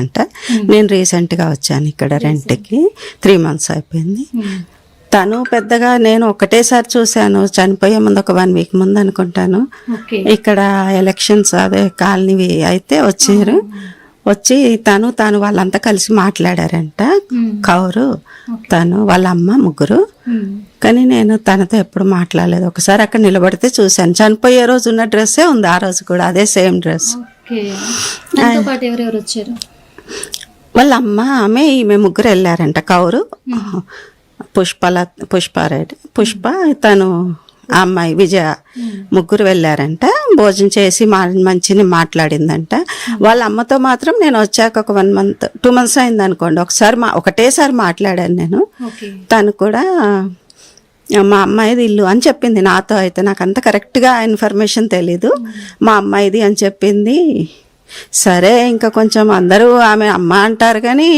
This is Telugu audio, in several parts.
అంట. నేను రీసెంట్గా వచ్చాను ఇక్కడ రెంట్కి, 3 months అయిపోయింది. తను పెద్దగా నేను ఒకటేసారి చూశాను, చనిపోయే ముందు ఒక 1 week ముందు అనుకుంటాను. ఇక్కడ ఎలక్షన్స్ అదే కాలనీ అయితే వచ్చారు. వచ్చి తను వాళ్ళంతా కలిసి మాట్లాడారంట. కౌరు, తను, వాళ్ళ అమ్మ, ముగ్గురు. కానీ నేను తనతో ఎప్పుడు మాట్లాడలేదు. ఒకసారి అక్కడ నిలబడితే చూశాను. చనిపోయే రోజు ఉన్న డ్రెస్సే ఉంది ఆ రోజు కూడా, అదే సేమ్ డ్రెస్. వాళ్ళ అమ్మ, ఈమె ముగ్గురు వెళ్ళారంట. కౌరు, పుష్పారెడ్డి, పుష్ప, ఆ అమ్మాయి విజయ, ముగ్గురు వెళ్ళారంట. భోజనం చేసి మంచిని మాట్లాడిందంట. వాళ్ళ అమ్మతో మాత్రం నేను వచ్చాక ఒక 2 months అయింది అనుకోండి. ఒకటేసారి మాట్లాడాను నేను. తను కూడా మా అమ్మాయిది ఇల్లు అని చెప్పింది నాతో. అయితే నాకు అంత కరెక్ట్గా ఇన్ఫర్మేషన్ తెలీదు. మా అమ్మాయిది అని చెప్పింది. సరే, ఇంకా కొంచెం అందరూ ఆమె అమ్మ అంటారు కానీ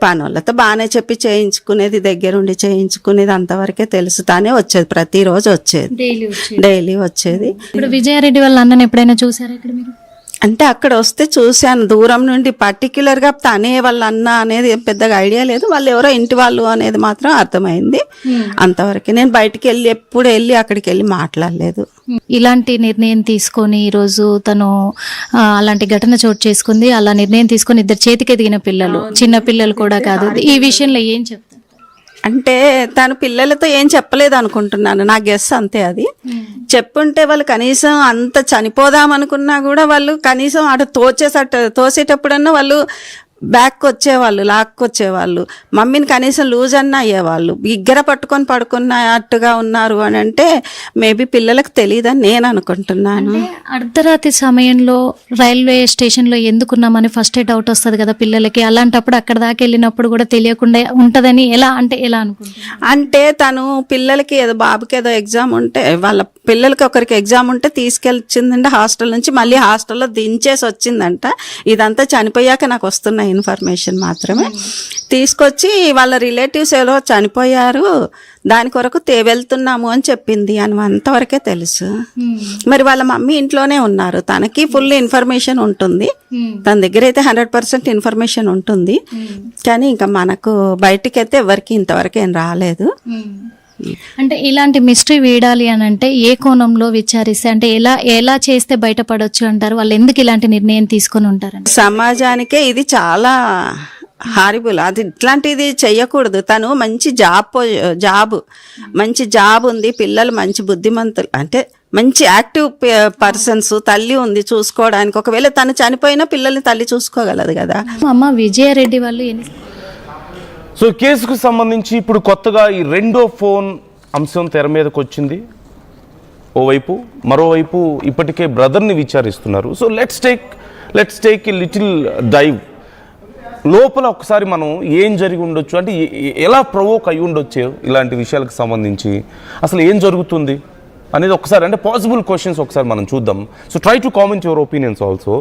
పనులతో బాగానే చెప్పి చేయించుకునేది, దగ్గరుండి చేయించుకునేది, అంతవరకే తెలుసు. తానే వచ్చేది, ప్రతిరోజు వచ్చేది, డైలీ వచ్చేది. ఇప్పుడు విజయారెడ్డి వాళ్ళ అన్నని ఎప్పుడైనా చూసారా ఇక్కడ మీరు? అంటే అక్కడ వస్తే చూశాను దూరం నుండి. పర్టిక్యులర్గా తనే వాళ్ళ అన్న అనేది పెద్దగా ఐడియా లేదు. వాళ్ళు ఎవరో ఇంటి వాళ్ళు అనేది మాత్రం అర్థమైంది. అంతవరకు నేను బయటికి ఎప్పుడు వెళ్ళి అక్కడికి వెళ్ళి మాట్లాడలేదు. ఇలాంటి నిర్ణయం తీసుకొని ఈరోజు తను అలాంటి ఘటన చోటు చేసుకుంది. అలా నిర్ణయం తీసుకొని 2 చేతికి ఎదిగిన పిల్లలు, చిన్న పిల్లలు కూడా కాదు. ఈ విషయంలో ఏం చెప్తారు? అంటే తను పిల్లలతో ఏం చెప్పలేదు అనుకుంటున్నాను, నా గెస్ అంతే. అది చెప్పుంటే వాళ్ళు కనీసం అంత చనిపోదాం అనుకున్నా కూడా వాళ్ళు కనీసం అటు తోసేటప్పుడన్నా వాళ్ళు బ్యాక్ వచ్చేవాళ్ళు, లాక్కొచ్చేవాళ్ళు. మమ్మీని కనీసం లూజ్ అన్న అయ్యేవాళ్ళు. ఇగ్గర పట్టుకొని పడుకున్నట్టుగా ఉన్నారు అని అంటే మేబీ పిల్లలకు తెలియదని నేను అనుకుంటున్నాను. అర్ధరాత్రి సమయంలో రైల్వే స్టేషన్లో ఎందుకున్నామని ఫస్ట్ డౌట్ వస్తుంది కదా పిల్లలకి. అలాంటప్పుడు అక్కడ దాకా వెళ్ళినప్పుడు కూడా తెలియకుండా ఉంటుందని ఎలా అనుకుంటున్నాను? అంటే తను పిల్లలకి ఏదో బాబుకి ఏదో ఎగ్జామ్ ఉంటే, వాళ్ళ పిల్లలకి ఒకరికి ఎగ్జామ్ ఉంటే తీసుకెళ్ళిందంటే హాస్టల్ నుంచి, మళ్ళీ హాస్టల్లో దించేసి వచ్చిందంట. ఇదంతా చనిపోయాక నాకు వస్తున్న ఇన్ఫర్మేషన్ మాత్రమే. తీసుకొచ్చి వాళ్ళ రిలేటివ్స్ ఏదో చనిపోయారు, దాని కొరకు వెళ్తున్నాము అని చెప్పింది అని అంతవరకే తెలుసు. మరి వాళ్ళ మమ్మీ ఇంట్లోనే ఉన్నారు, తనకి ఫుల్ ఇన్ఫర్మేషన్ ఉంటుంది. తన దగ్గర అయితే 100% ఇన్ఫర్మేషన్ ఉంటుంది. కానీ ఇంకా మనకు బయటికైతే ఎవరికి ఇంతవరకు ఏం రాలేదు. అంటే ఇలాంటి మిస్టరీ వీడాలి అని అంటే ఏ కోణంలో విచారిస్తే, అంటే ఎలా చేస్తే బయటపడొచ్చు అంటారు? వాళ్ళు ఎందుకు ఇలాంటి నిర్ణయం తీసుకొని ఉంటారండి? సమాజానికే ఇది చాలా హారిబుల్. అది ఇట్లాంటిది చెయ్యకూడదు. తను మంచి జాబ్ ఉంది, పిల్లలు మంచి బుద్ధిమంతులు, అంటే మంచి యాక్టివ్ పర్సన్స్, తల్లి ఉంది చూసుకోవడానికి. ఒకవేళ తను చనిపోయినా పిల్లల్ని తల్లి చూసుకోగలదు కదా. అమ్మ విజయారెడ్డి వాళ్ళు సో కేసుకు సంబంధించి ఇప్పుడు కొత్తగా ఈ 2వ ఫోన్ అంశం తెర మీదకి వచ్చింది. ఓవైపు, మరోవైపు ఇప్పటికే బ్రదర్ని విచారిస్తున్నారు. So let's take a little dive. లోపల ఒకసారి మనం ఏం జరిగి ఉండొచ్చు, అంటే ఎలా ప్రొవోక్ అయి ఉండొచ్చు ఇలాంటి విషయాలకు సంబంధించి, అసలు ఏం జరుగుతుంది అనేది ఒకసారి, అంటే పాసిబుల్ క్వశ్చన్స్ ఒకసారి మనం చూద్దాం. So try to comment your opinions also.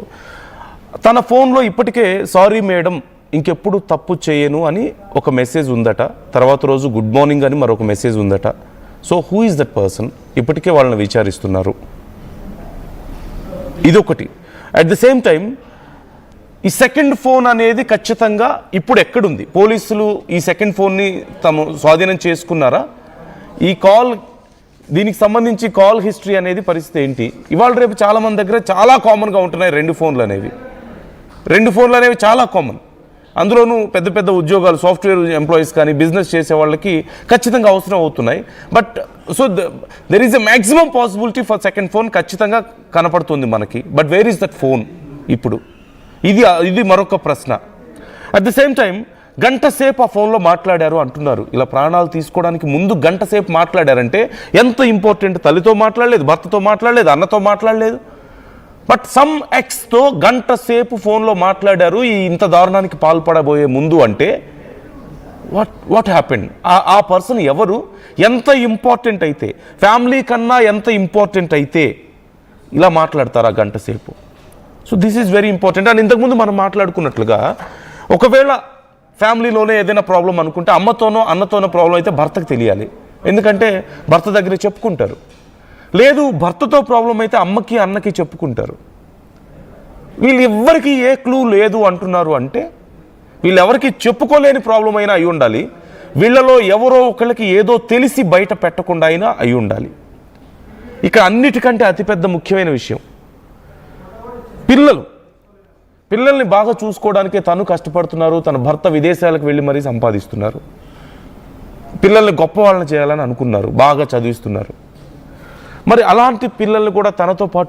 తన ఫోన్లో ఇప్పటికే సారీ మేడం, ఇంకెప్పుడు తప్పు చేయను అని ఒక మెసేజ్ ఉందట. తర్వాత రోజు గుడ్ మార్నింగ్ అని మరొక మెసేజ్ ఉందట. So who is that person? ఇప్పటికే వాళ్ళని విచారిస్తున్నారు. ఇదొకటి. అట్ ద సేమ్ టైం ఈ సెకండ్ ఫోన్ అనేది ఖచ్చితంగా ఇప్పుడు ఎక్కడుంది? పోలీసులు ఈ సెకండ్ ఫోన్ని తమ స్వాధీనం చేసుకున్నారా? ఈ కాల్, దీనికి సంబంధించి కాల్ హిస్టరీ అనేది పరిస్థితి ఏంటి? ఇవాళ రేపు చాలామంది దగ్గర చాలా కామన్గా ఉంటున్నాయి 2 ఫోన్లు అనేవి. 2 ఫోన్లు అనేవి చాలా కామన్. అందులోనూ పెద్ద పెద్ద ఉద్యోగాలు, సాఫ్ట్వేర్ ఎంప్లాయీస్ కానీ బిజినెస్ చేసే వాళ్ళకి ఖచ్చితంగా అవసరం అవుతున్నాయి. But so there is a maximum possibility for second phone ఖచ్చితంగా కనపడుతుంది మనకి. But where is that phone ఇప్పుడు? ఇది మరొక ప్రశ్న. అట్ ద సేమ్ టైం గంట సేపు ఆ ఫోన్లో మాట్లాడారు అంటున్నారు. ఇలా ప్రాణాలు తీసుకోవడానికి ముందు గంట సేపు మాట్లాడారంటే ఎంత ఇంపార్టెంట్. తల్లితో మాట్లాడలేదు, భర్తతో మాట్లాడలేదు, అన్నతో మాట్లాడలేదు, బట్ సమ్ ఎక్స్తో గంట సేపు ఫోన్లో మాట్లాడారు ఇంత దారుణానికి పాల్పడబోయే ముందు. అంటే వాట్ హ్యాపెండ్? ఆ పర్సన్ ఎవరు? ఎంత ఇంపార్టెంట్ అయితే, ఫ్యామిలీ కన్నా ఎంత ఇంపార్టెంట్ అయితే ఇలా మాట్లాడతారా గంట సేపు? So this is very important. And ఇంతకుముందు మనం మాట్లాడుకున్నట్లుగా ఒకవేళ ఫ్యామిలీలోనే ఏదైనా ప్రాబ్లం అనుకుంటే అమ్మతోనో అన్నతోనో ప్రాబ్లం అయితే భర్తకు తెలియాలి. ఎందుకంటే భర్త దగ్గర చెప్పుకుంటారు. లేదు, భర్తతో ప్రాబ్లం అయితే అమ్మకి అన్నకి చెప్పుకుంటారు. వీళ్ళెవ్వరికి ఏ క్లూ లేదు అంటున్నారు అంటే వీళ్ళెవరికి చెప్పుకోలేని ప్రాబ్లం అయినా అయి ఉండాలి, వీళ్ళలో ఎవరో ఒకరికి ఏదో తెలిసి బయట పెట్టకుండా అయినా అయి ఉండాలి. ఇక్కడ అన్నిటికంటే అతిపెద్ద ముఖ్యమైన విషయం, పిల్లల్ని బాగా చూసుకోవడానికే తను కష్టపడుతున్నారు, తన భర్త విదేశాలకు వెళ్ళి మరీ సంపాదిస్తున్నారు, పిల్లల్ని గొప్ప వాళ్ళని చేయాలని అనుకున్నారు, బాగా చదివిస్తున్నారు. మరి అలాంటి పిల్లల్ని కూడా తనతో పాటు